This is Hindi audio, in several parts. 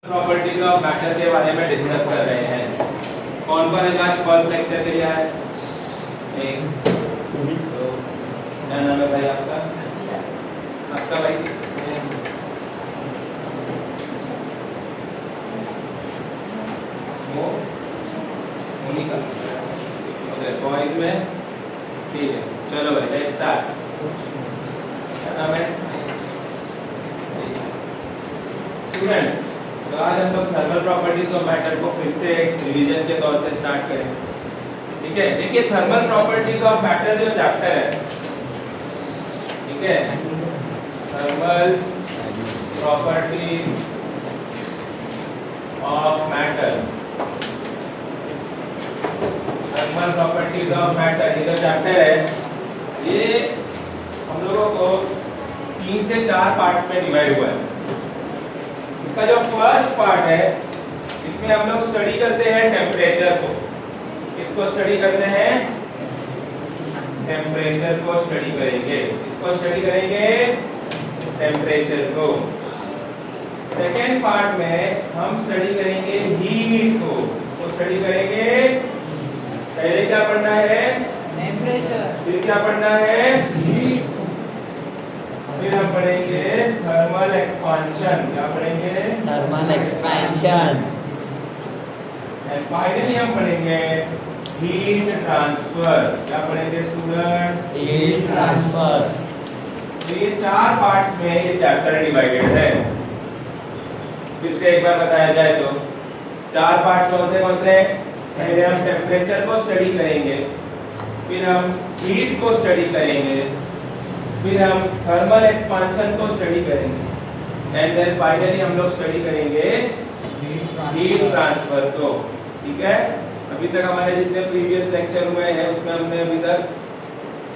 प्रॉपर्टीज ऑफ मैटर के बारे में डिस्कस कर रहे हैं। कौन कौन है आज फर्स्ट लेक्चर के लिए आया? एक दो, क्या नाम है भाई आपका? आपका भाई वो मोनिका। ओके, बॉयज में ठीक है। चलो भाई लेट्स स्टार्ट। क्या नाम है स्टूडेंट? तो आज हम लोग थर्मल प्रॉपर्टीज ऑफ मैटर को फिर से एक रिवीजन के तौर से स्टार्ट करेंगे। ठीक है, देखिए थर्मल प्रॉपर्टीज ऑफ मैटर जो चैप्टर है, ठीक है, thermal properties of matter, thermal properties of matter, ये जो चैप्टर है ये हम लोगों को 3 से 4 पार्ट्स में डिवाइड हुआ है। इसका जो फर्स्ट पार्ट है इसमें हम लोग स्टडी करते हैं टेम्परेचर को। इसको स्टडी करते हैं, टेम्परेचर को स्टडी करेंगे। इसको स्टडी करेंगे टेम्परेचर को। सेकेंड पार्ट में हम स्टडी करेंगे हीट को। इसको स्टडी करेंगे, पहले क्या पढ़ना है? टेम्परेचर। फिर क्या पढ़ना है? हीट। फिर हम पढ़ेंगे थर्मल एक्सपांशन। क्या पढ़ेंगे? Thermal expansion. एंड फाइनली हम पढ़ेंगे हीट ट्रांसफर। क्या पढ़ेंगे स्टूडेंट्स? Heat transfer. तो ये 4 पार्ट्स में ये चैप्टर डिवाइडेड है। फिर से एक बार बताया जाए तो 4 पार्ट्स कौन से? पहले हम टेम्परेचर को स्टडी करेंगे, फिर हम हीट को स्टडी करेंगे, फिर हम थर्मल एक्सपांशन को स्टडी करेंगे, एंड देन फाइनली हम लोग स्टडी करेंगे हीट ट्रांसफर को। ठीक है, अभी तक हमारे जितने प्रीवियस लेक्चर हुए हैं उसमें हमने अभी तक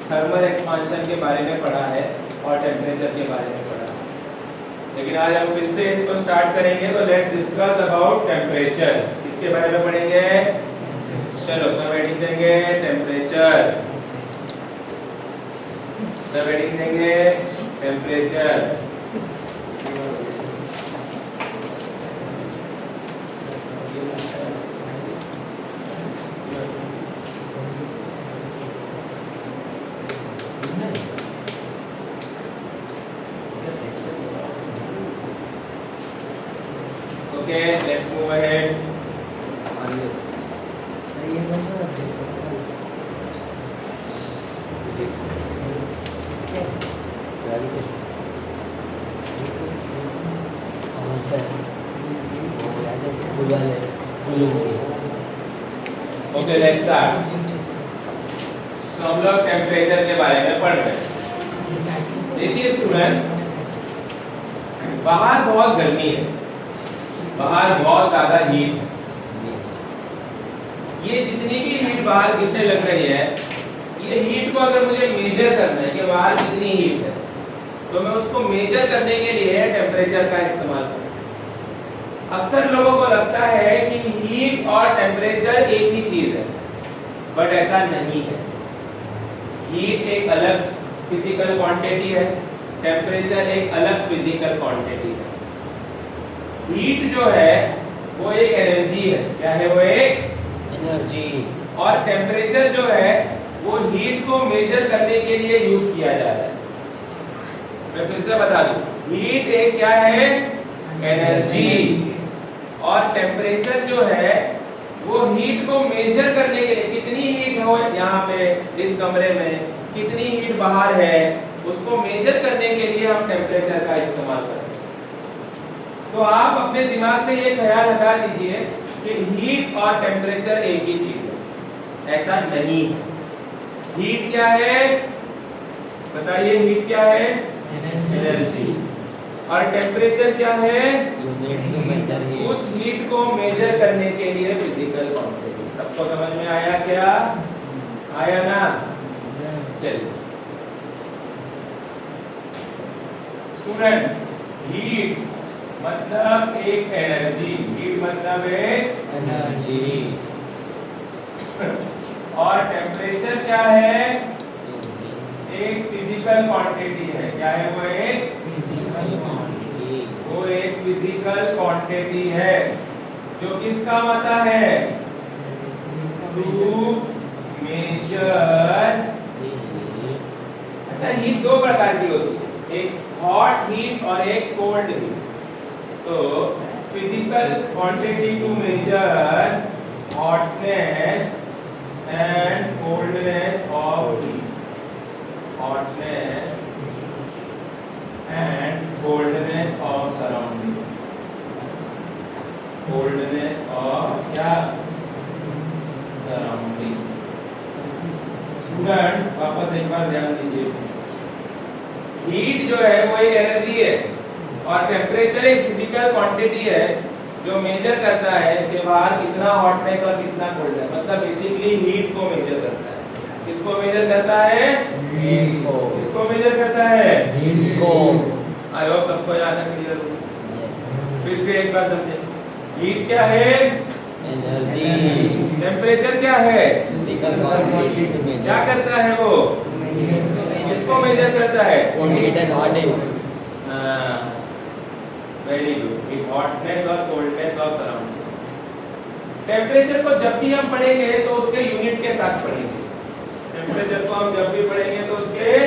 थर्मल एक्सपांशन के बारे में पढ़ा है और टेम्परेचर के बारे में पढ़ा है। लेकिन आज हम फिर से इसको स्टार्ट करेंगे। तो लेट्स डिस्कस अबाउट टेम्परेचर। किसके बारे में पढ़ेंगे? चलो सब हेडिंग देंगे टेम्परेचर, सब हेडिंग देंगे temperature. Okay, let's move ahead. Okay, let's start. तो हम लोग टेम्परेचर के बारे में पढ़ रहे हैं। देखिए स्टूडेंट्स, बाहर बहुत गर्मी है, बाहर बहुत ज्यादा हीट है। ये जितनी भी हीट बाहर कितने लग रही है, ये हीट को अगर मुझे मेजर करना है कि बाहर कितनी हीट है, तो मैं उसको मेजर करने के लिए टेम्परेचर का इस्तेमाल करूँ। अक्सर लोगों को लगता है कि हीट और टेम्परेचर एक ही चीज है, बट ऐसा नहीं है। हीट एक अलग फिजिकल क्वांटिटी है, टेम्परेचर एक अलग फिजिकल क्वांटिटी है। हीट जो है वो एक एनर्जी है। क्या है? वो एक एनर्जी। और टेम्परेचर जो है वो हीट को मेजर करने के लिए यूज किया जा रहा है। मैं फिर से बता दूं, हीट एक क्या है? एनर्जी। और टेम्परेचर जो है वो हीट को मेजर करने के लिए, कितनी हीट हो यहाँ पे इस कमरे में, कितनी हीट बाहर है, उसको मेजर करने के लिए हम टेम्परेचर का इस्तेमाल करते हैं। तो आप अपने दिमाग से ये ख्याल हटा दीजिए कि हीट और टेम्परेचर एक ही चीज है। ऐसा नहीं है। हीट क्या है? बताइए, हीट क्या है? एनर्जी। और टेम्परेचर क्या है? उस हीट को मेजर करने के लिए फिजिकल क्वांटिटी। सबको समझ में आया क्या? आया ना? चलिए स्टूडेंट, हीट मतलब एक एनर्जी। हीट मतलब एक एनर्जी। और टेम्परेचर क्या है? एक फिजिकल क्वांटिटी है। क्या है वो? एक वो एक फिजिकल क्वांटिटी है जो किस काम आता है? To major. अच्छा, हीट दो प्रकार की होती है, एक हॉट हीट और एक कोल्ड हीट। तो physical quantity to measure hotness and coldness of heat, hotness and coldness of surrounding, coldness of क्या? सराउंडिंग। स्टूडेंट्स वापस एक बार ध्यान दीजिए, हीट जो है वो एक एनर्जी है और टेम्परेचर एक फिजिकल क्वांटिटी है जो मेजर करता है कि बाहर कितना हॉटनेस और कितना कोल्डनेस, मतलब बेसिकली हीट को मेजर करता है। किसको मेजर करता है? हीट को। किसको मेजर करता है? हीट को। आई होप सबको याद है, क्लियर हो? यस। फिर से एक बार समझे, हीट क्या है? एनर्जी। टेम्परेचर क्या है? Physical quantity to measure. क्या करता है वो? किसको मेजर करता है? Heat and hot heat. Very good, hotness और कोल्डनेस ऑफ सराउंडिंग। टेम्परेचर को जब भी हम पढ़ेंगे तो उसके यूनिट के साथ पढ़ेंगे। टेम्परेचर को हम जब भी पढ़ेंगे तो उसके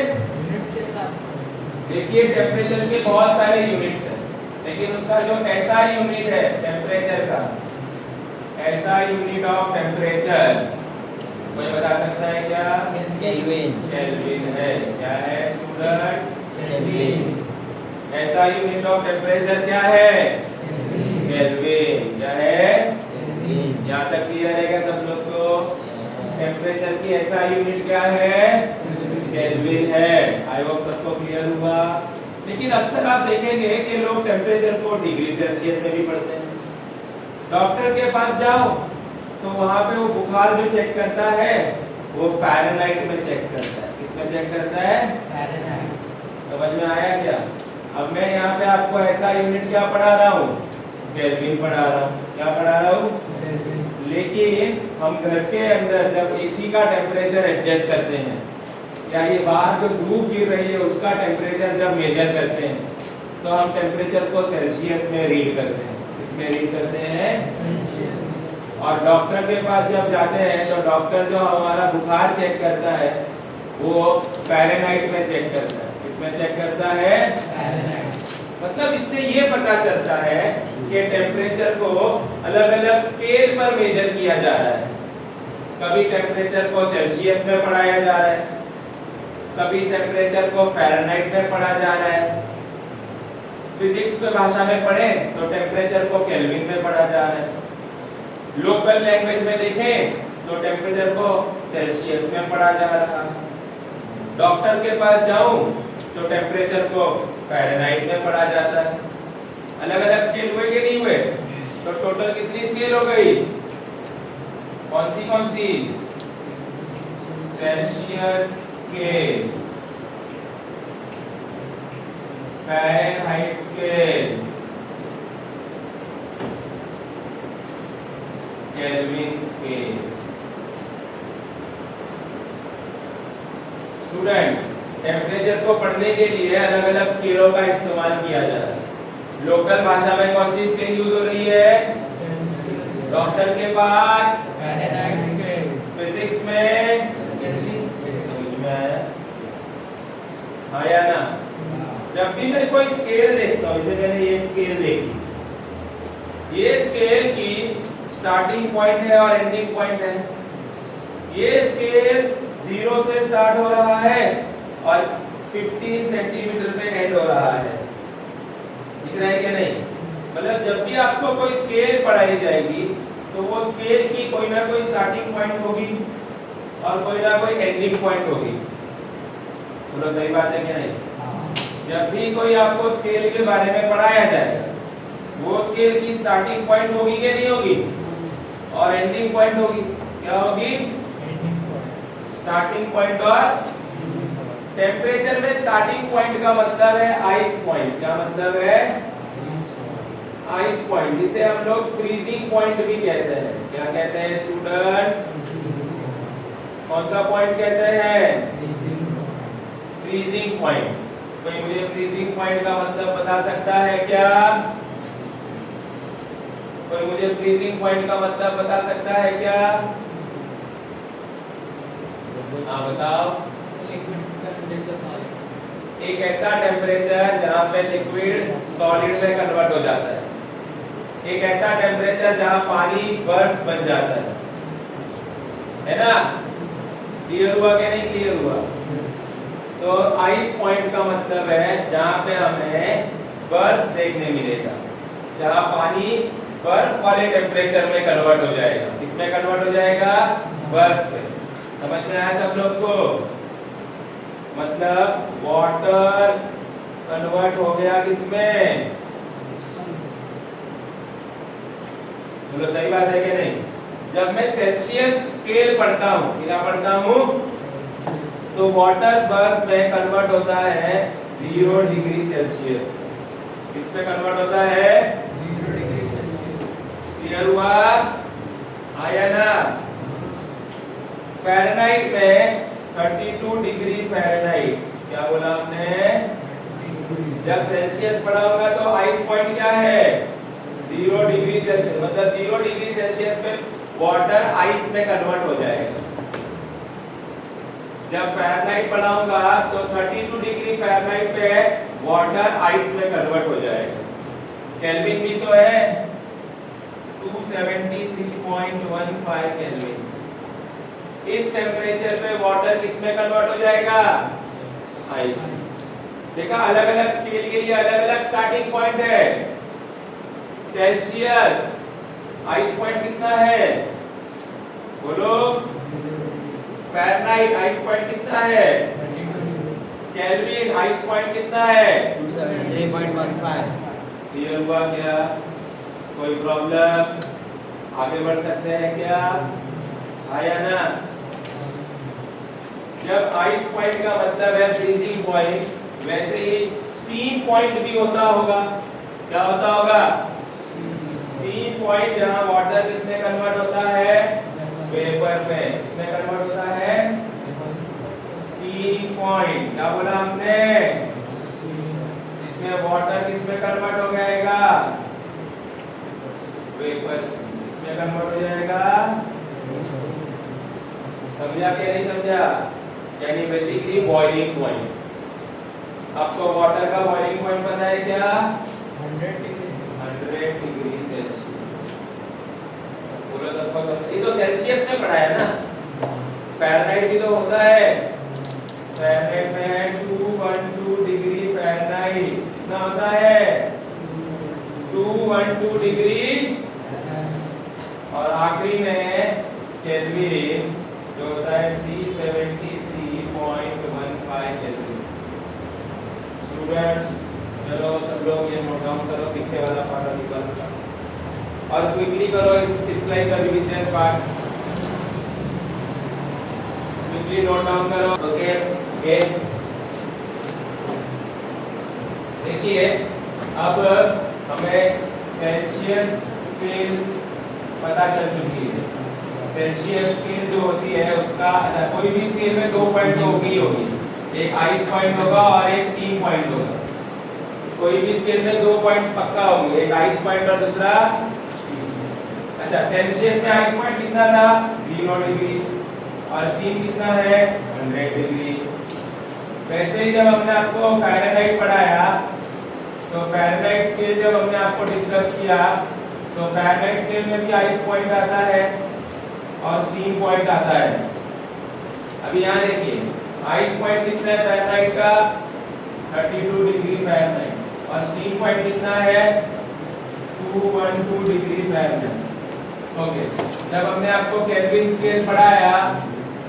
देखिए टेम्परेचर के बहुत सारे यूनिट्स हैं, लेकिन उसका जो ऐसा यूनिट है टेम्परेचर का, ऐसा यूनिट ऑफ टेम्परेचर कोई बता सकता है क्या? केल्विन। केल्विन है। क्या है स्टूडेंट्स? केल्विन। ऐसा यूनिट ऑफ टेम्परेचर क्या है? केल्विन। क्या है? केल्विन। यहाँ तक क्लियर है क्या सब लोग को? टेम्परेचर की ऐसा यूनिट क्या है? केल्विन है। आई होप सबको क्लियर हुआ। लेकिन अक्सर आप देखेंगे कि लोग टेम्परेचर को डिग्री सेल्सियस में भी पढ़ते हैं। डॉक्टर के पास जाओ तो वहां पे वो बुखार जो चेक करता है वो फ़ारेनहाइट में चेक करता है। किसमें चेक करता है? फ़ारेनहाइट। समझ में आया क्या? अब मैं यहाँ पे आपको ऐसा यूनिट क्या पढ़ा रहा हूँ? केल्विन पढ़ा रहा हूँ। क्या पढ़ा रहा हूँ? लेकिन हम घर के अंदर जब एसी का टेम्परेचर एडजस्ट करते हैं या ये बाहर जो धूप गिर रही है उसका टेम्परेचर जब मेजर करते हैं तो हम टेम्परेचर को सेल्सियस में रीड करते हैं। किसमें रीड करते हैं? और डॉक्टर के पास जब जाते हैं तो डॉक्टर जो हमारा बुखार चेक करता है वो फ़ारेनहाइट में चेक करता है। किसमें चेक करता है? फ़ारेनहाइट। मतलब इससे ये पता चलता है कि टेम्परेचर को अलग-अलग स्केल पर मेजर किया जा रहा है। कभी टेम्परेचर को सेल्सियस में पढ़ाया जा रहा है, कभी टेम्परेचर को फ़ारेनहाइट में पढ़ा जा रहा है। फिजिक्स की भाषा में पढ़ें तो टेम्परेचर को केल्विन में पढ़ा जा रहा है। लोकल लैंग्वेज में देखें तो टेम्परेचर को सेल्सियस में पढ़ा जा रहा है। डॉक्टर के पास जाऊं तो टेम्परेचर को फ़ारेनहाइट में पढ़ा जाता है। अलग-अलग स्केल हुए कि नहीं हुए? तो टोटल कितनी स्केल हो गई? कौन सी? Celsius scale, Fahrenheit scale, Kelvin scale. Students, temperature को पढ़ने के लिए अलग-अलग स्केलों का इस्तेमाल किया जा रहा है। लोकल भाषा में कौन सी स्केल यूज हो रही है? डॉक्टर के पास फ़ारेनहाइट स्केल, फिजिक्स में केल्विन स्केल। समझ में आया? आया ना? जब भी मैं कोई स्केल देखता हूँ, जैसे मैंने ये स्केल देखी, ये स्केल की स्टार्टिंग पॉइंट है और एंडिंग पॉइंट है। ये स्केल 0 से स्टार्ट हो रहा है और 15 सेंटीमीटर पे एंड हो रहा है। दिख रहा है क्या नहीं? मतलब जब भी आपको कोई स्केल पढ़ाई जाएगी तो वो स्केल की कोई ना कोई स्टार्टिंग पॉइंट होगी और कोई ना कोई एंडिंग पॉइंट होगी। बोलो सही बात है क्या नहीं? जब भी कोई आपको स्केल के बारे में पढ़ाया जाएगा वो स्केल की स्टार्टिंग पॉइंट होगी कि नहीं होगी और एंडिंग पॉइंट होगी। क्या होगी? स्टार्टिंग पॉइंट और टेम्परेचर में स्टार्टिंग पॉइंट का मतलब है आइस पॉइंट। क्या मतलब है? आइस पॉइंट, जिसे हम लोग फ्रीजिंग पॉइंट भी कहते हैं। क्या कहते हैं स्टूडेंट्स? कौन सा पॉइंट कहते हैं? Freezing point. कोई मुझे फ्रीजिंग पॉइंट का मतलब बता सकता है क्या? कोई मुझे फ्रीजिंग पॉइंट का मतलब बता सकता है क्या? हाँ बताओ। एक ऐसा टेम्परेचर जहाँ पे लिक्विड सॉलिड में कन्वर्ट हो जाता है, एक ऐसा टेम्परेचर जहाँ पानी बर्फ बन जाता है ना? क्लियर हुआ कि नहीं क्लियर हुआ? तो आइस पॉइंट का मतलब है जहाँ पे हमें बर्फ देखने मिलेगा, जहाँ पानी बर्फ वाले टेम्परेचर में कन्वर्ट हो जाएगा। किसमें कन्वर्ट हो जाएगा? बर्फ में। समझ में आया सब लोग को? मतलब वाटर कन्वर्ट हो गया किसमें? बोलो सही बात है कि नहीं? जब मैं सेल्सियस स्केल पढ़ता हूँ, क्या पढ़ता हूँ, तो वाटर बर्फ में कन्वर्ट होता है 0 डिग्री सेल्सियस। किसमें कन्वर्ट होता है? 0 डिग्री सेल्सियस। क्लियर हुआ? आया ना? फ़ारेनहाइट में 32 डिग्री फ़ारेनहाइट। क्या बोला हमने? जब सेल्सियस पढ़ा होगा तो आइस पॉइंट क्या है? 0 डिग्री सेल्सियस। मतलब 0 डिग्री सेल्सियस पे वाटर आइस में कन्वर्ट हो जाएगा। जब फ़ारेनहाइट पढ़ाऊंगा तो 32 डिग्री फ़ारेनहाइट पे वाटर आइस में कन्वर्ट हो जाएगा। केल्विन भी तो है 273.15 केल्विन। इस टेम्परेचर पे वाटर किस में कन्वर्ट हो जाएगा? आइस। देखा, अलग अलग स्केल के लिए अलग अलग स्टार्टिंग पॉइंट है। सेल्सियस आइस पॉइंट कितना है? बोलो। फ़ारेनहाइट आइस पॉइंट कितना है? केल्विन आइस पॉइंट कितना है? 273.15। क्लियर हुआ क्या? कोई प्रॉब्लम? आगे बढ़ सकते हैं क्या? आया ना? जब आइस पॉइंट का मतलब है फ्रीजिंग पॉइंट, वैसे ही स्टीम पॉइंट भी होता होगा। क्या होता होगा? स्टीम पॉइंट, जहां वाटर किसमें कन्वर्ट होता है? वेपर में। किसमें कन्वर्ट होता है? Steam point. क्या बोला हमने? इसमें वाटर किसमें कन्वर्ट हो जाएगा? वेपर। किसमें कन्वर्ट हो जाएगा? समझा कि नहीं समझा? यानी बेसिकली बॉइलिंग पॉइंट। आपको वाटर का बॉइलिंग पॉइंट पता है क्या? 100 डिग्री सेल्सियस। बोलो सबको समझ? ये तो सेल्सियस में पढ़ा है ना? फ़ारेनहाइट भी तो होता है। फ़ारेनहाइट में है 212 डिग्री फ़ारेनहाइट। कितना होता है? 212 डिग्री। और आखिरी में केल्विन जो होता है 373.15 केल्विन। स्टूडेंट्स चलो सब लोग ये नोट डाउन करो, पीछे वाला पार्ट निकालो और क्विकली करो इस लाइन का revision part. Quickly note down करो। ओके ये देखिए, अब हमें सेल्सियस स्केल पता चल चुकी है। सेल्सियस स्केल जो होती है उसका, कोई भी स्केल में 2 पॉइंट तो होगी, एक आइस पॉइंट होगा और एक स्टीम पॉइंट होगा। कोई भी स्केल में 2 पॉइंट्स पक्का होंगे, एक आइस पॉइंट और दूसरा। अच्छा, सेल्सियस में आइस पॉइंट कितना था? 0 डिग्री। और स्टीम कितना है? 100 डिग्री। वैसे ही जब हमने आपको फ़ारेनहाइट पढ़ाया तो फ़ारेनहाइट स्केल जब हमने आपको डिस्कस किया तो फ़ारेनहाइट स्केल में भी आइस पॉइंट आता है और स्टीम पॉइंट आता है। अभी यहाँ देखिए, आइस पॉइंट कितना है फ़ारेनहाइट का? 32 डिग्री फ़ारेनहाइट। और स्टीम पॉइंट कितना है? 212 डिग्री फ़ारेनहाइट। ओके, जब हमने आपको केल्विन स्केल पढ़ाया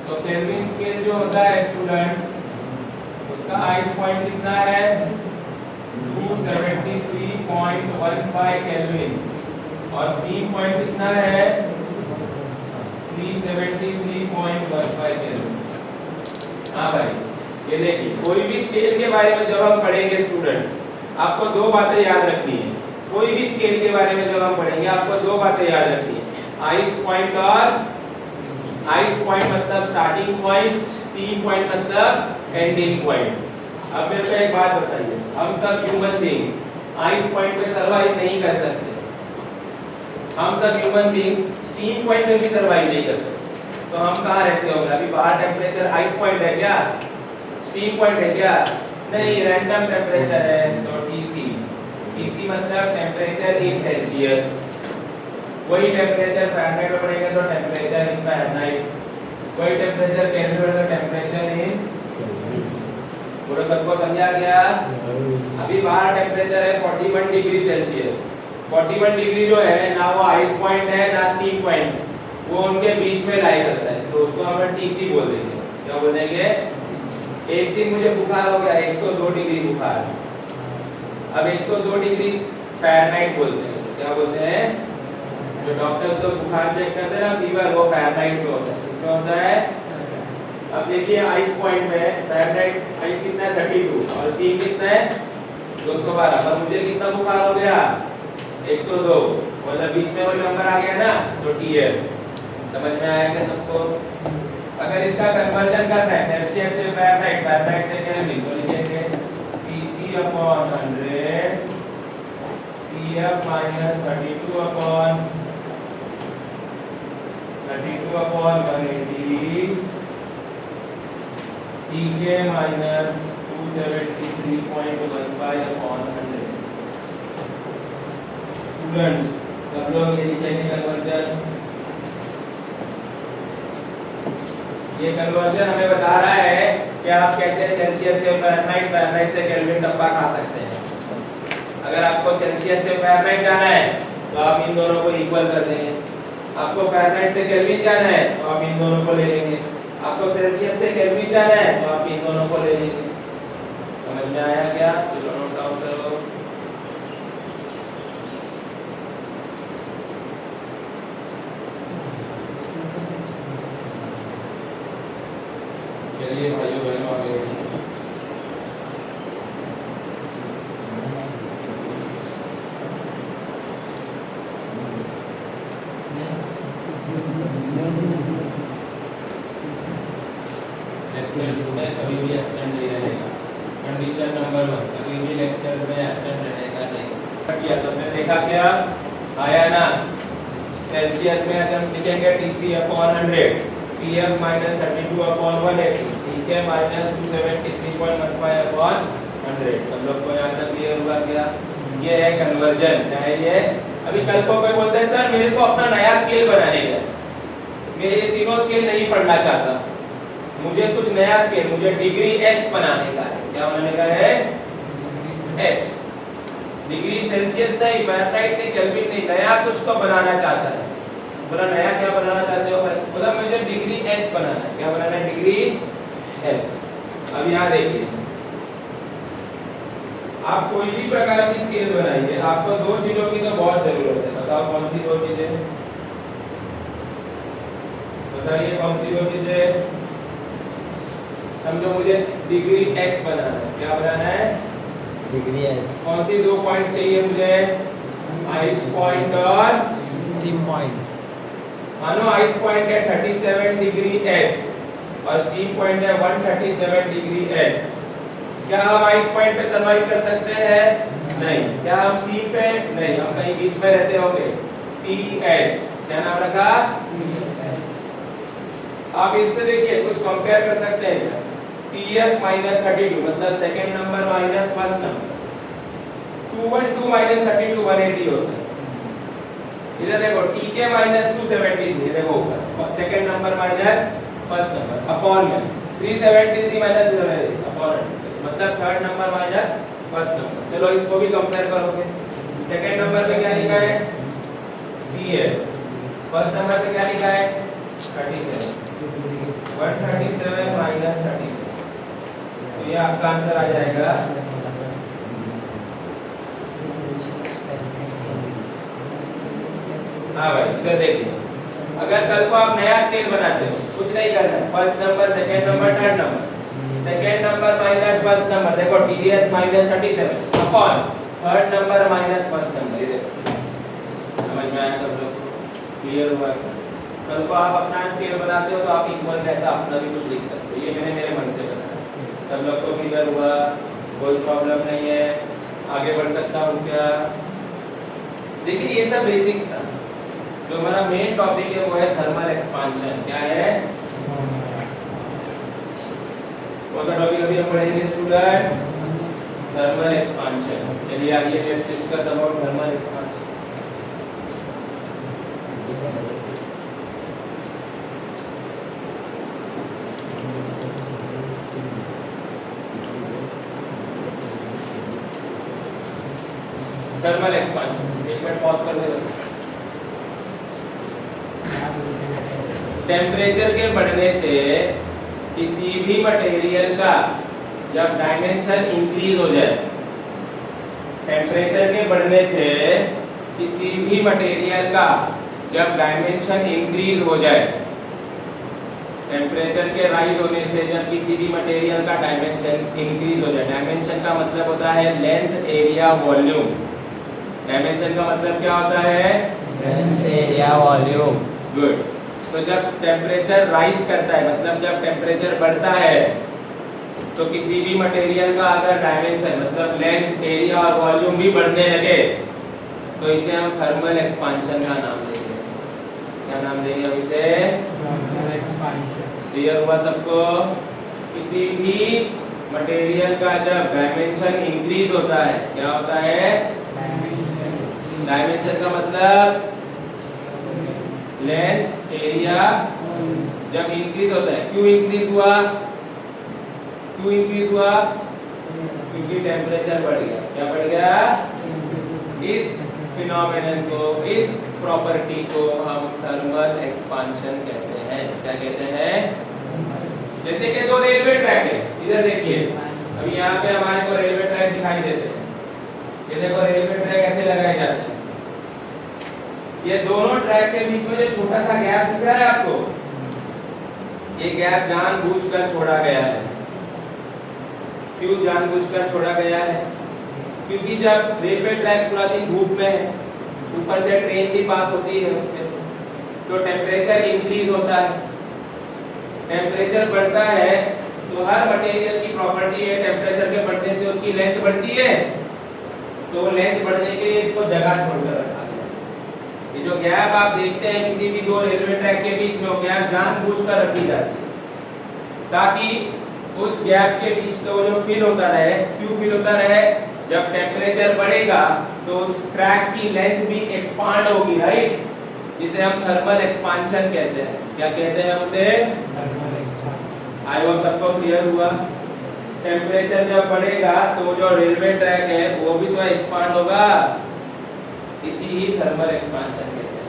तो केल्विन स्केल जो होता है स्टूडेंट्स, उसका आइस पॉइंट कितना है? 273.15 केल्विन। और स्टीम पॉइंट कितना है? 373.15 केल्विन। हाँ भाई, ये देखिए, कोई भी स्केल के बारे में जब हम पढ़ेंगे स्टूडेंट्स, आपको 2 बातें याद रखनी है। कोई भी स्केल के बारे में जब हम पढ़ेंगे आपको 2 बातें याद रखनी है, आइस पॉइंट और आइस पॉइंट मतलब स्टार्टिंग पॉइंट, स्टीम पॉइंट मतलब एंडिंग पॉइंट। अब मेरे को एक बात बताइए, हम सब ह्यूमन बीइंग्स आइस पॉइंट पे सरवाइव नहीं कर सकते, हम सब ह्यूमन बीइंग्स स्टीम पॉइंट पे भी सरवाइव नहीं कर सकते, तो हम कहाँ रहते होंगे? अभी बाहर टेम्परेचर आइस पॉइंट है क्या, स्टीम पॉइंट है क्या? नहीं, रैंडम टेम्परेचर है, तो TC, TC मतलब टेम्परेचर इन सेल्सियस, वही टेम्परेचर फ़ारेनहाइट में पड़ेगा तो टेम्परेचर इन फ़ारेनहाइट, वही टेम्परेचर केल्विन में तो टेम्परेचर इन, पूरा सबको समझा गया? अभी बाहर टेम्परेचर है 41 डिग्री सेल्सियस, 41 डिग्री जो है ना वो आइस पॉइंट है ना स्टीम पॉइंट, वो उनके बीच में लाई करता है, तो उसको हम TC बोल देंगे। क्या बोल देंगे? एक दिन मुझे बुखार हो गया 102 डिग्री बुखार, अब 102 डिग्री फ़ारेनहाइट बोलते हैं, क्या बोलते हैं? जो डॉक्टर्स लोग बुखार चेक करते हैं ना, फीवर, वो फ़ारेनहाइट में होता है, इसमें होता है। अब देखिए आइस पॉइंट में फ़ारेनहाइट आइस कितना है 32 और स्टीम कितना है 212, पर मुझे कितना बुखार हो गया 102, मतलब बीच में वही नंबर आ गया ना, तो TF। समझ में आया क्या सबको? अगर इसका कन्वर्जन करना है सेल्सियस से फ़ारेनहाइट, फ़ारेनहाइट से केल्विन, तो लिखेंगे TC/100 TF - 32/180 TK - 273.15/100। स्टूडेंट्स सब लोग ये लिखेंगे कन्वर्जन। ये कन्वर्जन हमें बता रहा है कि आप कैसे सेल्सियस से फ़ारेनहाइट, फ़ारेनहाइट से केल्विन डब्बा खा सकते हैं। अगर आपको सेल्सियस से फ़ारेनहाइट जाना है तो आप इन दोनों को इक्वल कर देंगे, आपको फ़ारेनहाइट से केल्विन जाना है तो आप इन दोनों को ले लेंगे, आपको सेल्सियस से केल्विन जाना है तो आप इन दोनों को ले लेंगे। समझ में आया क्या? चलो नोट डाउन करो। चलिए भाइयों बहनों आगे बढ़िए। कभी भी एब्सेंट नहीं रहेगा। कंडीशन नंबर 1, कभी भी लेक्चर्स में एब्सेंट रहने का नहीं। किया सबने देखा क्या? आया ना? सेल्सियस में हम लिखेंगे TC/100 TF - 32/180 TK - 273.15/100। सब लोग को यहाँ तक क्लियर हुआ क्या? ये है कन्वर्जन। क्या है ये? अभी कल को कोई बोलता है सर मेरे को अपना नया स्केल बनाने का, मैं ये तीनों स्केल नहीं पढ़ना चाहता, मुझे कुछ नया स्केल, मुझे डिग्री S बनाने का है। क्या बनाने का है? S, डिग्री सेल्सियस नहीं, फ़ारेनहाइट नहीं, केल्विन नहीं, नया कुछ तो बनाना चाहता है। बोला नया क्या बनाना चाहते हो? बोला मुझे डिग्री S बनाना है। क्या बनाना है? Degree S। अब यहाँ देखिए, आप कोई भी प्रकार की स्केल बनाइए, आपको दो चीजों की तो बहुत जरूरत है। बताओ कौन सी दो चीजें? बताइए कौन सी दो चीजें? समझो मुझे डिग्री S बनाना है। क्या बनाना है? Degree S। कौन सी दो पॉइंट्स चाहिए मुझे? आइस पॉइंट और स्टीम पॉइंट। मानो आइस पॉइंट है 37 डिग्री S और स्टीम पॉइंट है 137 डिग्री S। क्या हम आइस पॉइंट पे सरवाइव कर सकते हैं? नहीं। क्या हम स्टीम पे? नहीं, हम कहीं बीच में रहते होंगे। TS, क्या नाम रखा? आप इनसे देखिए कुछ कंपेयर कर सकते हैं क्या? TF - 32 मतलब second number minus first number, 212 - 32 180 होता है। इधर देखो TK - 273, देखो ऊपर second number minus first number upon में 373 माइनस 273 अपॉन, मतलब third number minus first number. चलो इसको भी कंपेयर करोगे। सेकंड नंबर पे क्या लिखा है? PS, फर्स्ट नंबर पे क्या लिखा है? 37, 137 माइनस 37, तो ये आपका आंसर आ जाएगा। हाँ भाई इधर देखिए, अगर कल को आप नया स्केल बनाते हो, कुछ नहीं करना है, first number, second number, third number, second number minus first number, देखो TS - 37 upon third number minus first number. ये देखो, समझ में आया सब लोग? क्लियर हुआ? कल को आप अपना स्केल बनाते हो तो आप इक्वल जैसा अपना भी कुछ लिख सकते हो। ये मैंने मेरे मन से बताया। सब लोग को क्लियर हुआ? कोई प्रॉब्लम नहीं है, आगे बढ़ सकता हूँ क्या? देखिए ये सब बेसिक्स था। जो हमारा मेन टॉपिक है वो है थर्मल एक्सपांशन। क्या है वो सा टॉपिक अभी हम पढ़ेंगे स्टूडेंट्स? Thermal expansion. चलिए आइए let's discuss about thermal expansion. Thermal expansion, एक मिनट पॉज कर दे। टेम्परेचर के बढ़ने से किसी भी मटेरियल का जब डायमेंशन इंक्रीज हो जाए, टेम्परेचर के बढ़ने से किसी भी मटेरियल का जब डायमेंशन इंक्रीज हो जाए, टेम्परेचर के राइज होने से जब किसी भी मटेरियल का डायमेंशन इंक्रीज हो जाए, डायमेंशन का मतलब होता है लेंथ, एरिया, वॉल्यूम। डायमेंशन का मतलब क्या होता है? Length, area, volume. गुड। तो जब टेम्परेचर राइज करता है, मतलब जब टेम्परेचर बढ़ता है, तो किसी भी मटेरियल का अगर डायमेंशन मतलब लेंथ, एरिया और वॉल्यूम भी बढ़ने लगे तो इसे हम थर्मल एक्सपांशन का नाम देंगे। क्या नाम देंगे हम इसे? Thermal expansion. क्लियर हुआ सबको? किसी भी मटेरियल का जब डायमेंशन इंक्रीज होता है, क्या होता है? डायमेंशन का मतलब लेंथ, एरिया जब इंक्रीज होता है। क्यों इंक्रीज हुआ? क्यों इंक्रीज हुआ? क्योंकि टेम्परेचर बढ़ गया। क्या बढ़ गया? इस फिनोमेनन को, इस प्रॉपर्टी को हम थर्मल एक्सपांशन कहते हैं। क्या कहते हैं? जैसे कि दो रेलवे ट्रैक है, इधर देखिए, अभी यहाँ पे हमारे को रेलवे ट्रैक दिखाई देते हैं। ये देखो रेलवे ट्रैक ऐसे लगाए जाते हैं। ये दोनों ट्रैक के बीच में जो छोटा सा गैप दिख रहा है आपको, ये गैप जानबूझकर छोड़ा गया है। क्यों जानबूझकर छोड़ा गया है? क्योंकि जब रेलवे ट्रैक पूरा दिन धूप में है, ऊपर से ट्रेन भी पास होती है उसमें से, तो टेम्परेचर इंक्रीज होता है। टेम्परेचर बढ़ता है तो हर मटेरियल की प्रॉपर्टी है, टेम्परेचर के बढ़ने से उसकी लेंथ बढ़ती है, तो लेंथ बढ़ने के लिए इसको जगह छोड़कर रखा गया। ये जो गैप आप देखते हैं किसी भी दो रेलवे ट्रैक के बीच में, वो गैप जानबूझकर रखी जाती है ताकि उस गैप के बीच का वो जो फिल होता रहे। क्यों फिल होता रहे? जब टेम्परेचर बढ़ेगा तो उस ट्रैक की लेंथ भी एक्सपांड होगी, राइट? जिसे हम थर्मल एक्सपांशन कहते हैं। क्या कहते हैं उसे? Thermal expansion. आई होप सबको क्लियर हुआ? टेम्परेचर जब बढ़ेगा तो जो रेलवे ट्रैक है वो भी तो एक्सपांड होगा, इसी ही थर्मल एक्सपांशन कहते हैं।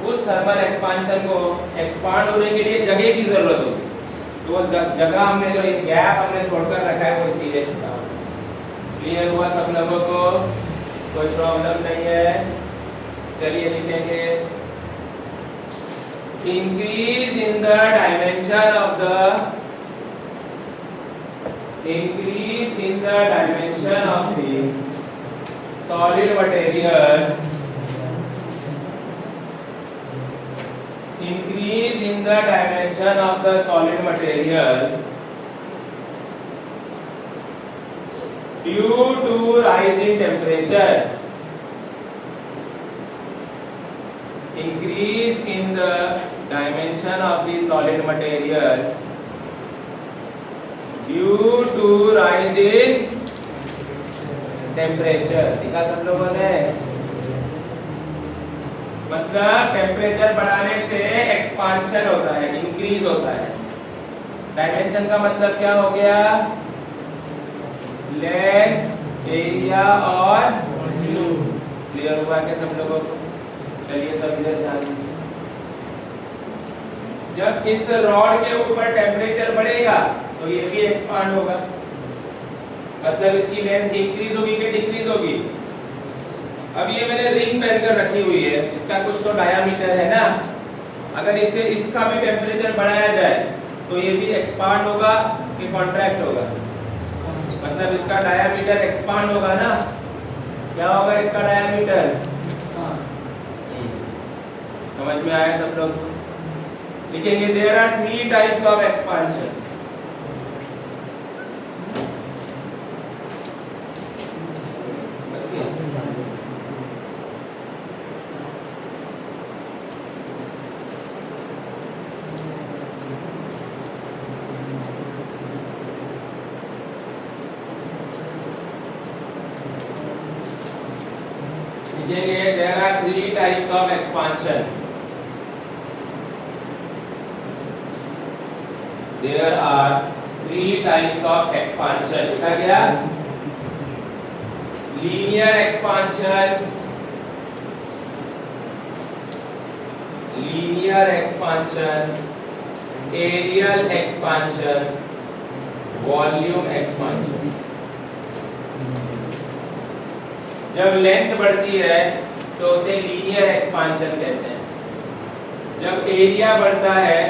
उस थर्मल एक्सपांशन को एक्सपांड होने के लिए जगह की जरूरत होगी, तो वो जगह हमने जो ये गैप हमने छोड़कर रखा है वो इसीलिए छोड़ा। क्लियर हुआ सब लोगों को? कोई प्रॉब्लम नहीं है? चलिए लिखेंगे increase in the dimension of the increase in the dimension of the solid material, increase in the dimension of the solid material due to rise in temperature, increase in the dimension of the solid material due to rise in temperature। देखा सब लोगों ने? मतलब टेम्परेचर बढ़ाने से एक्सपांशन होता है, इंक्रीज होता है। डायमेंशन का मतलब क्या हो गया? लेंथ, एरिया और वॉल्यूम। क्लियर हुआ क्या सब लोगों को? चलिए सब इधर ध्यान दीजिए। जब इस रॉड के ऊपर टेम्परेचर बढ़ेगा तो ये भी एक्सपांड होगा, मतलब इसकी लेंथ इंक्रीज होगी कि डिक्रीज होगी? अब ये मैंने रिंग पहनकर रखी हुई है, इसका कुछ तो डायामीटर है ना। अगर इसे इसका भी टेम्परेचर बढ़ाया जाए तो ये भी एक्सपांड होगा कि कॉन्ट्रैक्ट होगा? मतलब इसका डायामीटर एक्सपांड होगा ना। क्या होगा इसका डायामीटर? समझ में आया सब लोग? लिखेंगे there are 3 types of expansion. three types of expansion. There are three types of expansion. लिखा गया linear expansion, linear expansion, areal expansion, volume expansion. जब लेंथ बढ़ती है तो उसे लीनियर एक्सपांशन कहते हैं। जब एरिया बढ़ता है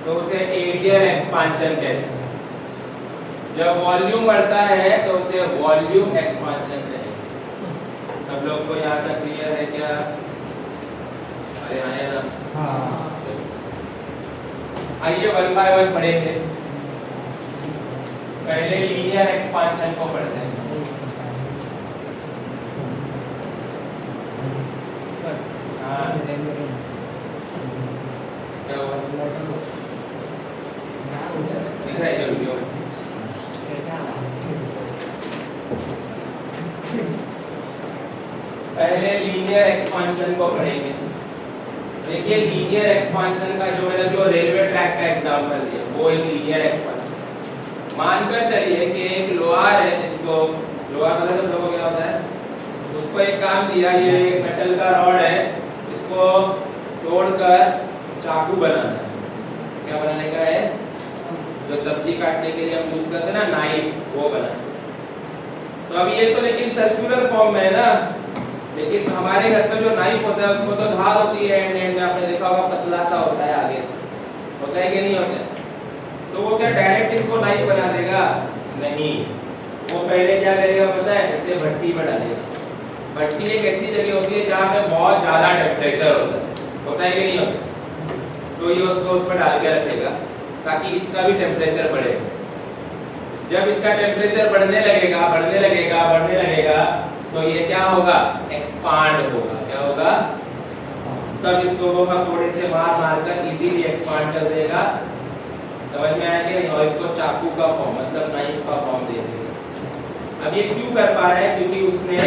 तो उसे एरियल एक्सपांशन कहते हैं। जब वॉल्यूम बढ़ता है तो उसे वॉल्यूम एक्सपांशन कहते हैं। सब लोग को यहाँ तक क्लियर है क्या? अरे हाँ है ना? हाँ। आइए वन बाय वन पढ़ेंगे। पहले लीनियर एक्सपांशन को पढ़ते हैं। हाँ क्या हुआ? दिख रहा है क्या वीडियो में? पहले लीनियर एक्सपांशन को पढ़ेंगे। देखिए लीनियर एक्सपांशन का जो मैंने जो रेलवे ट्रैक का एग्जांपल दिया वो एक लीनियर एक्सपांशन। मानकर चलिए कि एक लोहार है जिसको लोहार मतलब तो लोगों क्या होता है, उसको एक काम दिया, ये एक मेटल का रॉड है, इसको तोड़कर चाकू बनाना है। क्या बनाने का है? जो सब्जी काटने के लिए हम यूज करते हैं ना नाइफ, वो बनाना। तो अब ये तो लेकिन सर्कुलर फॉर्म में है ना, लेकिन हमारे घर पे जो नाइफ होता है उसको तो धार होती है, एंड में आपने देखा होगा पतला सा होता है आगे से, होता है कि नहीं होता है? तो वो क्या डायरेक्ट इसको नाइफ बना देगा? नहीं, वो पहले क्या करेगा पता है? ऐसे भट्टी में डालेगा। भट्टी एक ऐसी जगह होती है जहाँ पे बहुत ज्यादा टेम्परेचर होता है कि नहीं होता? तो ये उसको उस पर डाल के रखेगा ताकि इसका भी टेम्परेचर बढ़े। जब इसका टेम्परेचर बढ़ने लगेगा तो ये क्या होगा? एक्सपांड होगा। क्या होगा? तब इसको वो हथौड़े से मार कर इजीली एक्सपांड कर देगा। समझ में आया कि नहीं? और इसको चाकू का फॉर्म मतलब नाइफ का फॉर्म दे देगा। अब ये क्यों कर पा रहा है? क्योंकि उसने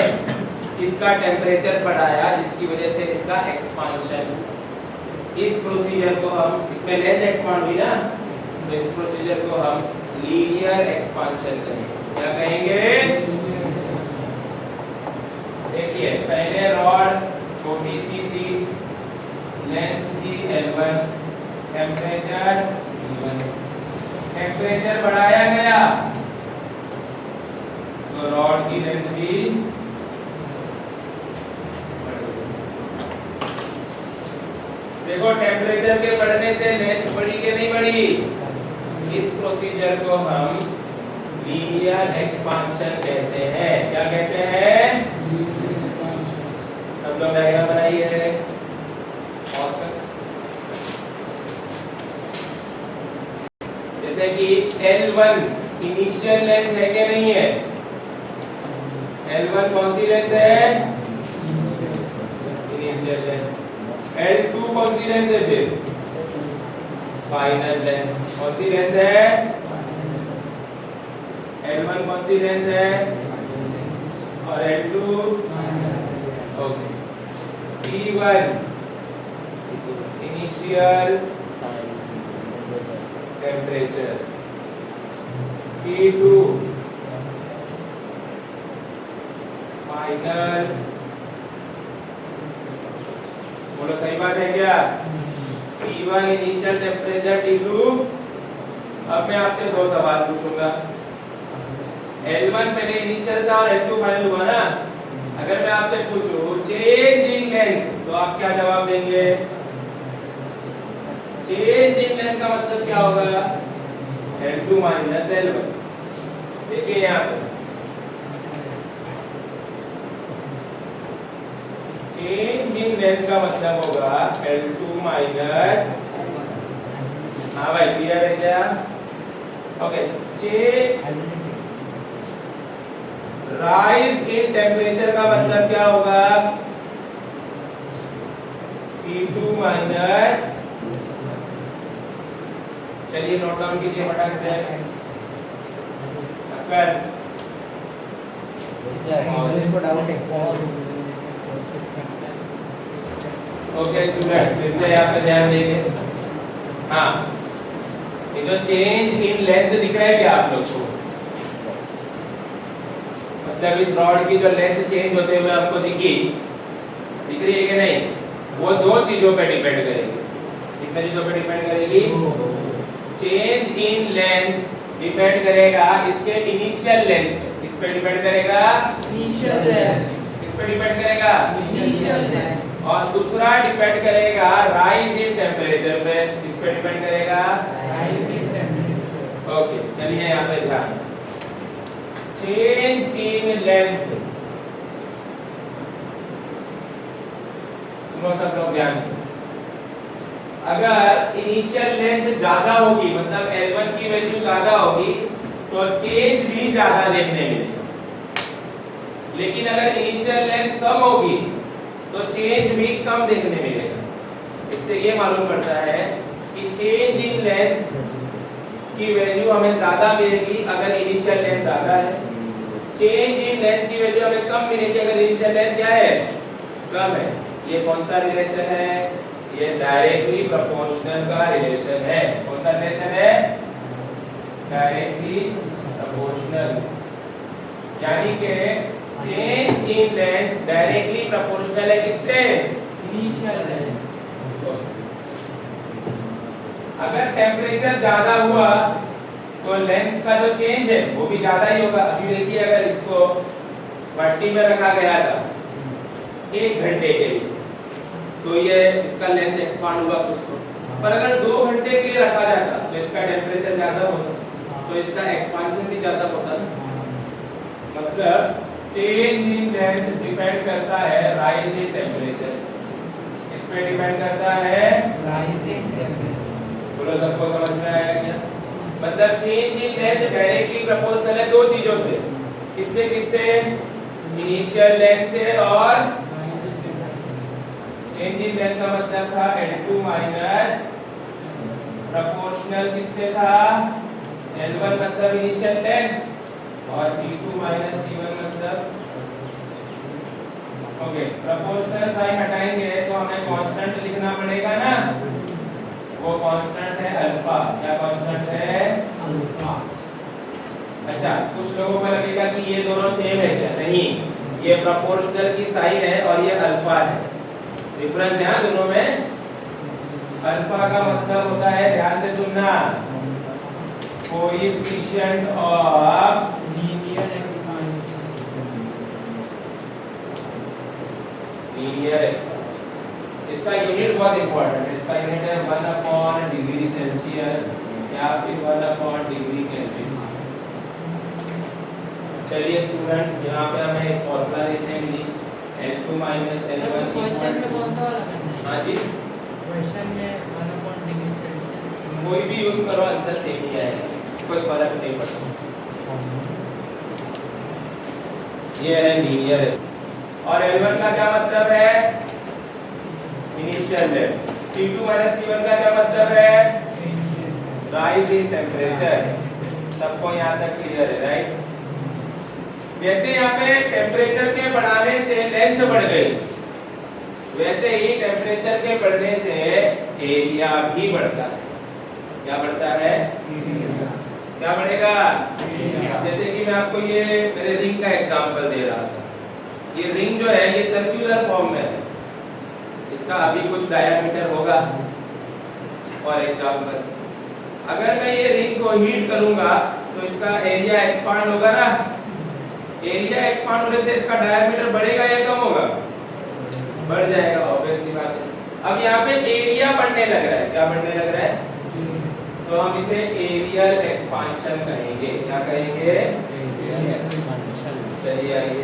इसका टेम्परेचर बढ़ाया, जिसकी वजह से इसका एक्सपांशन। इस प्रोसीजर को हम, इसमें लेंथ एक्सपांड हुई ना, तो इस प्रोसीजर को हम लीनियर एक्सपांशन कहेंगे। क्या कहेंगे? देखिए पहले रॉड छोटी सी थी, लेंथ थी L1, टेम्परेचर T1, टेम्परेचर बढ़ाया गया तो रॉड की लेंथ भी देखो टेम्परेचर के बढ़ने से लेंथ बढ़ी कि नहीं बढ़ी? इस प्रोसीजर को हम लीनियर एक्सपांशन कहते हैं। क्या कहते हैं? सब लोग डायग्राम बनाइए। जैसे कि L1 इनिशियल लेंथ है कि नहीं है? L1 कौन सी लेंथ है? Initial length. L2 कौन सी लेंथ है? फिर फाइनल लेंथ। कौन सी लेंथ है? L1 कौन सी लेंथ है? और L2 okay. T1 initial temperature, T2 final. बोलो सही बात है क्या? T1 initial temperature, T2। अब मैं आपसे दो सवाल पूछूंगा। L1 पहले इनिशियल था और L2 फाइनल हुआ ना। अगर मैं आपसे पूछूं चेंज इन लेंथ, तो आप क्या जवाब देंगे? चेंज इन लेंथ का मतलब क्या होगा? L2 minus L1। देखिए यहाँ पे चेंज इन लेंथ का मतलब होगा L2 माइनस, हाँ भाई क्लियर है क्या? Okay. Change rise in temperature का मतलब क्या होगा? T2 माइनस, चलिए नोट डाउन कीजिए फटाक से। अक्कर सर इसको डाउट है। ओके स्टूडेंट, फिर से यहाँ पे ध्यान देंगे। हाँ, ये जो चेंज इन लेंथ दिख रहा है क्या आप लोग को? मतलब इस रॉड की जो लेंथ चेंज होते हुए आपको दिख रही है कि नहीं? वो दो चीजों पे डिपेंड करेगी। कितने चीजों पे डिपेंड करेगी? चेंज इन लेंथ डिपेंड करेगा इसके इनिशियल लेंथ पे। किस पे डिपेंड करेगा? Initial length. किस पे डिपेंड करेगा? Initial length. और दूसरा डिपेंड करेगा राइज इन टेम्परेचर पे। किस पे डिपेंड करेगा? Rise in temperature. ओके, चलिए यहाँ पे ध्यान। चेंज इन लेंथ, सुनो सब लोग ध्यान से। अगर इनिशियल लेंथ ज्यादा होगी, मतलब L1 की वैल्यू ज्यादा होगी, तो चेंज भी ज्यादा देखने मिलेगा। लेकिन अगर इनिशियल लेंथ कम होगी तो चेंज भी कम देखने मिलेगा। इससे ये मालूम पड़ता है कि चेंज इन लेंथ की वैल्यू हमें ज्यादा मिलेगी अगर इनिशियल लेंथ ज्यादा है। चेंज इन लेंथ की वैल्यू हमें कम मिलेगी अगर इनिशियल लेंथ क्या है? कम है। ये कौन सा रिलेशन है? ये डायरेक्टली प्रोपोर्शनल का रिलेशन है। कौन सा रिलेशन है? Directly proportional. यानी कि change in length directly proportional है किससे? Initial length. अगर टेम्परेचर ज्यादा हुआ तो लेंथ का जो चेंज है वो भी ज्यादा ही होगा। अभी देखिए, अगर इसको भट्टी में रखा गया था 1 घंटे के लिए तो ये इसका लेंथ एक्सपांड हुआ कुछ तो। पर अगर 2 घंटे के लिए रखा जाता तो इसका टेम्परेचर ज्यादा होता, तो इसका एक्सपांशन भी ज्यादा होता ना। मतलब चेंज इन लेंथ डिपेंड करता है राइज इन टेम्परेचर। इस पे डिपेंड करता है, Rise in temperature. बोलो सबको समझ में आया क्या? मतलब change in length directly proportional है दो चीजों से। किससे किससे? इनिशियल लेंथ से। और चेंज इन लेंथ का मतलब था L2 माइनस प्रोपोर्शनल किससे था? L1 मतलब इनिशियल लेंथ और T2 माइनस T1 मतलब। ओके, प्रोपोर्शनल साइन हटाएंगे तो हमें कांस्टेंट लिखना पड़ेगा ना। वो कांस्टेंट है अल्फा। क्या कांस्टेंट है? Alpha. अच्छा, कुछ लोगों को लगेगा कि ये दोनों सेम है क्या? नहीं, ये प्रोपोर्शनल की साइन है और ये अल्फा है। डिफरेंस है दोनों में। अल्फा का मतलब होता है, ध्यान से सुनना, coefficient of Linear expansion. Linear expansion. इसका यूनिट बहुत इंपॉर्टेंट है। इसका यूनिट है 1 डिग्री सेल्सियस या फिर 1 डिग्री केल्विन। चलिए स्टूडेंट्स, यहाँ पे हमें एक फॉर्मूला देखने मिली L2 माइनस L1। क्वेश्चन में कौन सा वाला करना है? हाँ जी, क्वेश्चन में 1 डिग्री सेल्सियस कोई भी यूज करो, आंसर सेम ही आएगा, कोई फर्क नहीं पड़ता। ये है लीनियर। और L1 का क्या मतलब है? Initial length. T2 minus T1 का क्या मतलब है? Rise in temperature. सबको यहाँ तक क्लियर है, राइट? जैसे यहाँ पे टेम्परेचर के बढ़ाने से लेंथ बढ़ गई, वैसे ही टेम्परेचर के बढ़ने से एरिया भी बढ़ता है। क्या बढ़ता है? क्या बढ़ेगा? जैसे कि मैं आपको ये मेरे रिंग का एग्जांपल दे रहा था। ये रिंग जो है ये सर्कुलर फॉर्म में है। इसका अभी कुछ डायमीटर होगा। फॉर एग्जांपल, अगर मैं ये रिंग को हीट करूंगा तो इसका एरिया एक्सपांड होगा ना। एरिया एक्सपांड होने से इसका डायमीटर बढ़ेगा या कम होगा? बढ़ जाएगा, ऑब्वियस सी बात है। अब यहाँ पे एरिया बढ़ने लग रहा है। क्या बढ़ने लग रहा है? तो हम इसे एरियल एक्सपांशन कहेंगे। क्या कहेंगे? Areal expansion. चलिए आइए,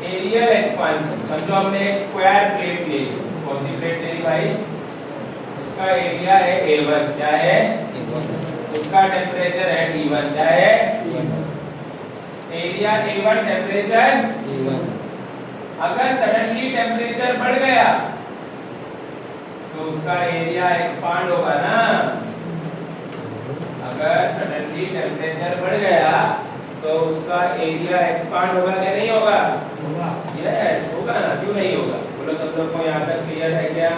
एरियल एक्सपांशन। समझो हमने एक स्क्वायर प्लेट ली। कौन सी प्लेट ले ली भाई? उसका एरिया है A1। क्या है? उसका टेम्परेचर है T1। क्या है? Area A1, temperature T1। अगर सडनली टेम्परेचर बढ़ गया तो उसका एरिया एक्सपांड होगा ना। अगर सडनली टेम्परेचर बढ़ गया तो उसका एरिया एक्सपांड होगा कि नहीं होगा? होगा। यस होगा ना, क्यों नहीं होगा? बोलो सब लोग को यहाँ तक क्लियर है क्या?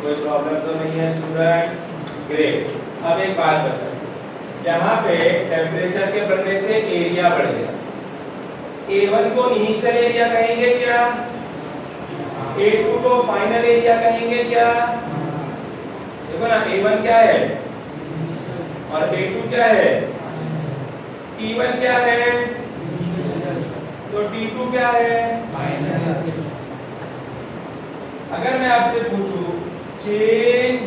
कोई प्रॉब्लम तो नहीं है स्टूडेंट्स? ग्रेट। अब एक बात बताओ, यहाँ पे टेम्परेचर के बढ़ने से एरिया बढ़ गया, A1 को इनिशियल एरिया कहेंगे क्या? A2 को फाइनल एरिया कहेंगे क्या? देखो ना, A1 क्या है और A2 क्या है? T1 क्या है तो T2 क्या है? अगर मैं आपसे पूछूं चेंज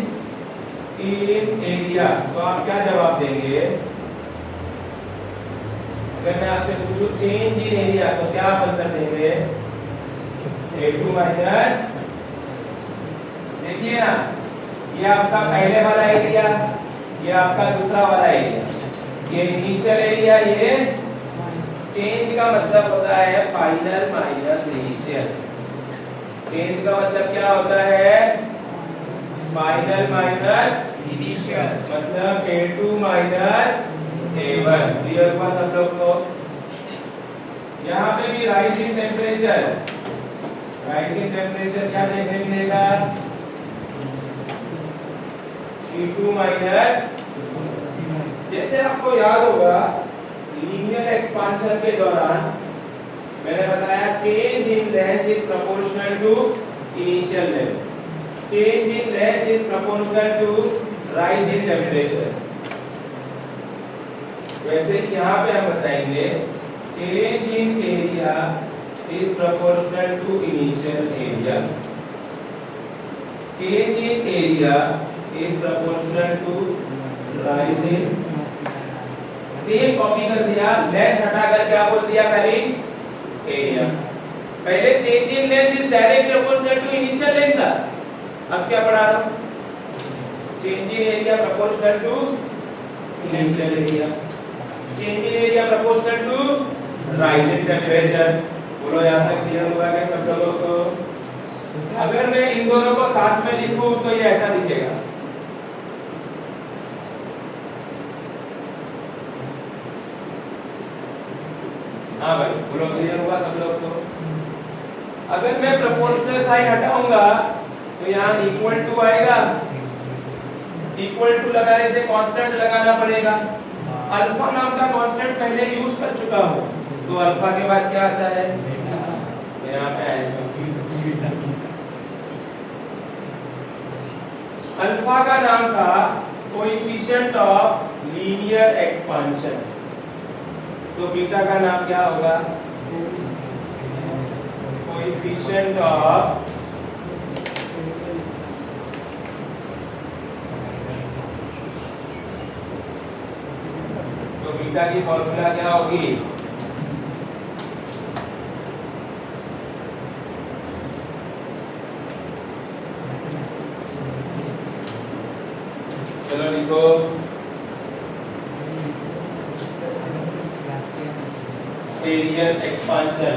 इन एरिया तो आप क्या जवाब देंगे? अगर मैं आपसे पूछूं चेंज इन एरिया तो क्या आप आंसर देंगे? A2 माइनस, देखिए ना, ये आपका पहले वाला एरिया, ये आपका दूसरा वाला एरिया, ये इनिशियल एरिया, ये चेंज का मतलब होता है फाइनल माइनस इनिशियल। चेंज का मतलब क्या होता है? फाइनल माइनस इनिशियल, मतलब A2 माइनस A1। क्लियर हुआ सब लोग को? यहाँ पे भी rise in temperature, rise in temperature क्या देखने मिलेगा? T2 माइनस, जैसे आपको याद होगा लीनियर एक्सपांशन के दौरान मैंने बताया change in length is proportional to initial length, change in length is proportional to rise in temperature. वैसे यहाँ पे हम बताएंगे change in area is proportional to initial area, change in area is proportional to rise in. Same copy कर दिया, लेंथ हटाकर क्या बोल दिया? पहले एरिया। पहले change in length is directly proportional to initial length था, अब क्या पढ़ा रहा हूं? Change in area proportional to initial area, change in area proportional to rise in temperature. बोलो यहाँ तक क्लियर हुआ क्या सब लोगों को? अगर मैं इन दोनों को साथ में लिखूं तो ये ऐसा दिखेगा, हाँ भाई बोलो क्लियर हुआ सब लोग को? अगर मैं प्रोपोर्शनल साइन हटाऊंगा तो यहाँ इक्वल टू आएगा, इक्वल टू लगाने से कांस्टेंट लगाना पड़ेगा। अल्फा नाम का कांस्टेंट पहले यूज कर चुका हूँ, तो अल्फा के बाद क्या आता है? यहाँ पे आएगा अल्फा का नाम था कोएफिशिएंट ऑफ लीनियर एक्सपांशन, तो बीटा का नाम क्या होगा? कोएफिशिएंट ऑफ तो बीटा की फॉर्मूला क्या होगी? चलो लिखो areal expansion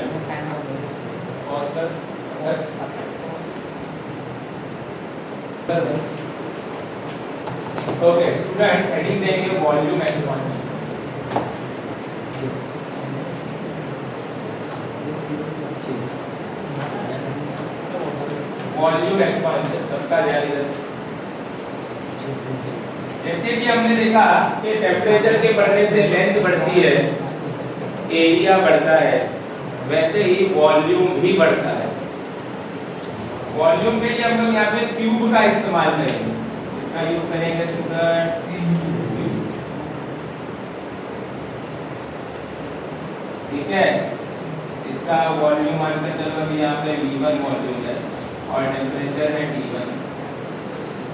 okay students, heading देंगे वॉल्यूम एक्सपांशन। वॉल्यूम एक्सपांशन सबका ध्यान इधर। जैसे कि हमने देखा कि टेम्परेचर के बढ़ने से लेंथ बढ़ती है, एरिया बढ़ता है, वैसे ही वॉल्यूम भी बढ़ता है। वॉल्यूम के लिए हम लोग यहाँ पे क्यूब का इस्तेमाल करेंगे, इसका यूज करेंगे स्टूडेंट। ठीक है, इसका वॉल्यूम मानकर चलो अभी यहाँ पे V1 वॉल्यूम है और टेम्परेचर है T1।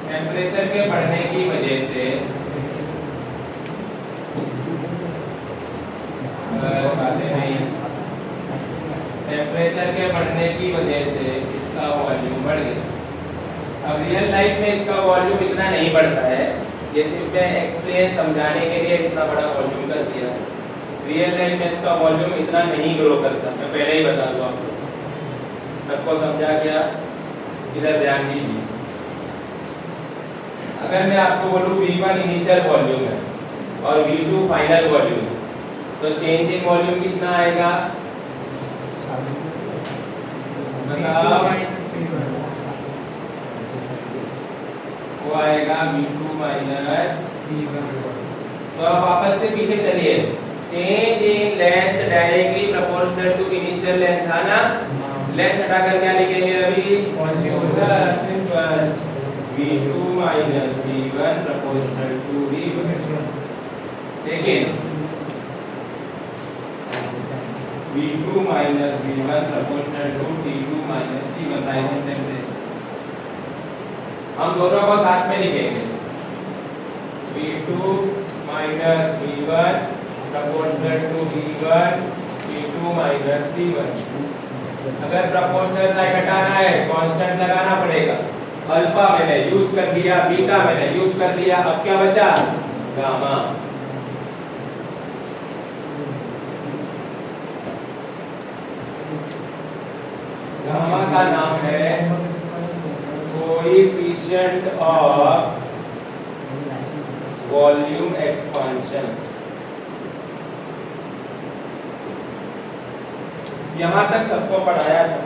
टेम्परेचर के बढ़ने की वजह से टेम्परेचर के बढ़ने की वजह से इसका वॉल्यूम बढ़ गया। अब रियल लाइफ में इसका वॉल्यूम इतना नहीं बढ़ता है, ये सिर्फ मैं एक्सप्लेन समझाने के लिए इतना बड़ा वॉल्यूम कर दिया। रियल लाइफ में इसका वॉल्यूम इतना नहीं ग्रो करता, मैं पहले ही बता दूं आपको। सबको समझा क्या? इधर ध्यान दीजिए। अगर मैं आपको बोलूं V1 इनिशियल वॉल्यूम है, और V2 फाइनल वॉल्यूम। तो चेंज इन वॉल्यूम कितना आएगा बताओ? वो आएगा V2 माइनस। तो अब वापस से पीछे चलिए। Change in length directly proportional to initial length था ना? लेंथ हटाकर क्या लिखेंगे अभी? Simple V2 minus V1 proportional to V1। देखिए V2 minus V1 proportional to T2 minus T1 rising temperature. हम दोनों को साथ में लिखेंगे। V2 minus V1 proportional to V1 T2 minus T1। अगर प्रोपोर्शनल साइन हटाना है कांस्टेंट लगाना पड़ेगा। अल्फा मैंने यूज कर लिया, बीटा मैंने यूज कर लिया, अब क्या बचा? गामा। गामा का नाम है कोएफिशिएंट ऑफ वॉल्यूम एक्सपांशन। यहां तक सबको पढ़ाया था।